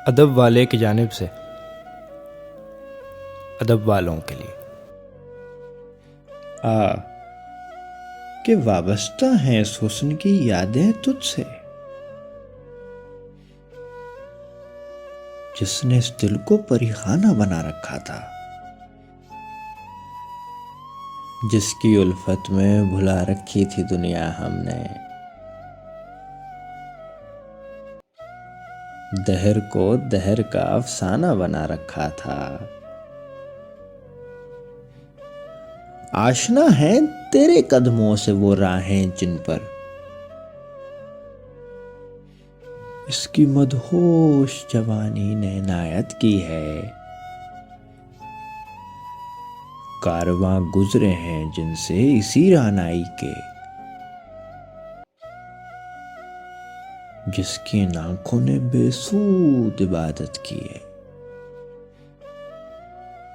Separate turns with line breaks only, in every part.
ادب والے کی جانب سے ادب والوں کے لیے
کہ وابستہ ہیں اس حسن کی یادیں تجھ سے، جس نے اس دل کو پریخانہ بنا رکھا تھا، جس کی الفت میں بھلا رکھی تھی دنیا ہم نے، دہر کو دہر کا افسانہ بنا رکھا تھا۔ آشنا ہیں تیرے قدموں سے وہ راہیں جن پر اس کی مدہوش جوانی نے عنایت کی ہے، کارواں گزرے ہیں جن سے اسی رعنائی کے، جس کی ان آنکھوں نے بے سود عبادت کی ہے۔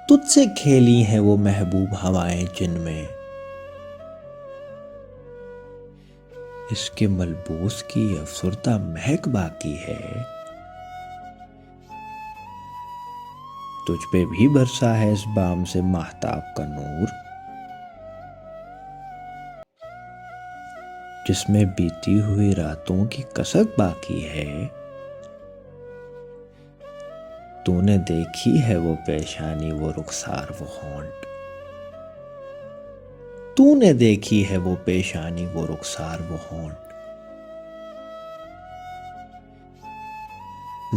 تجھ سے کھیلی ہیں وہ محبوب ہوائیں جن میں اس کے ملبوس کی افسردہ مہک باقی ہے، تجھ پہ بھی برسا ہے اس بام سے ماہتاب کا نور، جس میں بیتی ہوئی راتوں کی کسک باقی ہے۔ تو نے دیکھی ہے وہ پیشانی وہ رخسار وہ ہونٹ، تو نے دیکھی ہے وہ پیشانی وہ رخسار وہ ہونٹ،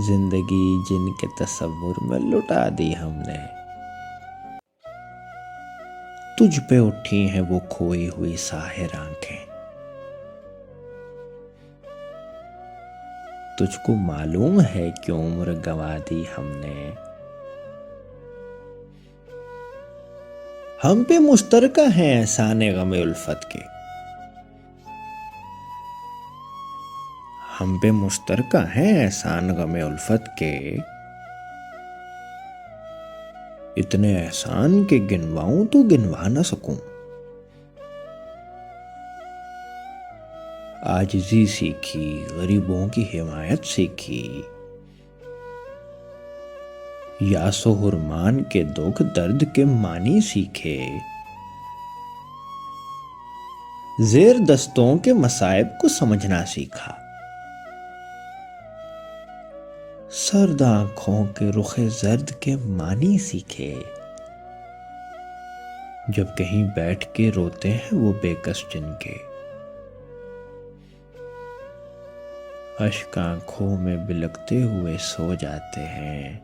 زندگی جن کے تصور میں لٹا دی ہم نے، تجھ پہ اٹھی ہیں وہ کھوئی ہوئی ساحر آنکھیں، تجھ کو معلوم ہے کیوں عمر گنوا دی ہم نے، ہم پہ مشترکہ ہیں احسان غم الفت کے، ہم پہ مشترکہ ہیں احسان غم الفت کے، اتنے احسان کے گنواؤں تو گنوا نہ سکوں، عاجزی سیکھی غریبوں کی حمایت سیکھی، یاس و حرمان کے دکھ درد کے معنی سیکھے، زیر دستوں کے مصائب کو سمجھنا سیکھا، سرد آنکھوں کے رخ زرد کے معنی سیکھے، جب کہیں بیٹھ کے روتے ہیں وہ بے کس جن کے، اشک آنکھوں میں بلکتے ہوئے سو جاتے ہیں،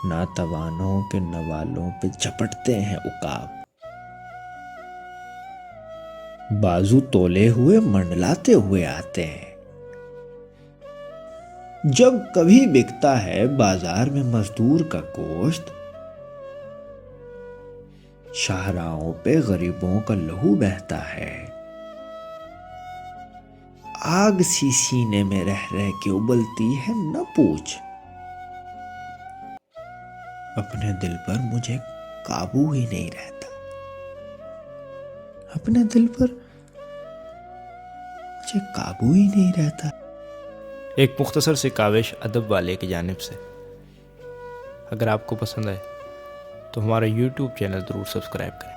ناتوانوں کے نوالوں پہ جھپٹتے ہیں عقاب، بازو تولے ہوئے منڈلاتے ہوئے آتے ہیں، جب کبھی بکتا ہے بازار میں مزدور کا گوشت، شاہراہوں پہ غریبوں کا لہو بہتا ہے، آگ سی سینے میں رہ رہ کے ابلتی ہے نہ پوچھ، اپنے دل پر مجھے قابو ہی نہیں رہتا، اپنے دل پر مجھے قابو ہی نہیں رہتا۔
ایک مختصر سی کاوش ادب والے کی جانب سے۔ اگر آپ کو پسند آئے تو ہمارا YouTube چینل ضرور سبسکرائب کریں۔